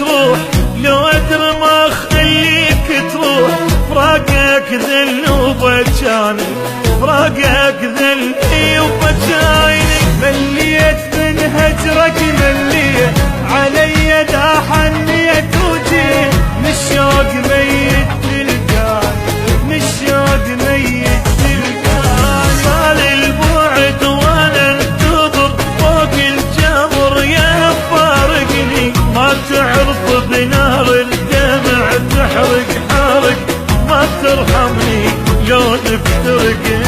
تروح، لو ادري ما اخليك تروح. فراقك ذل وبجاني، فراقك ذل وبجاني. مليت من هجرك مليت، علي دا حنيت وجيت. من الشوق ميت تلقاني، من الشوق ميت تلقاني. طال البعد وانا انتظر فوق الجبر يا فارقني. ما تعرف بنار الدمع تحرق حرق، ما ترحمني لو نفترق.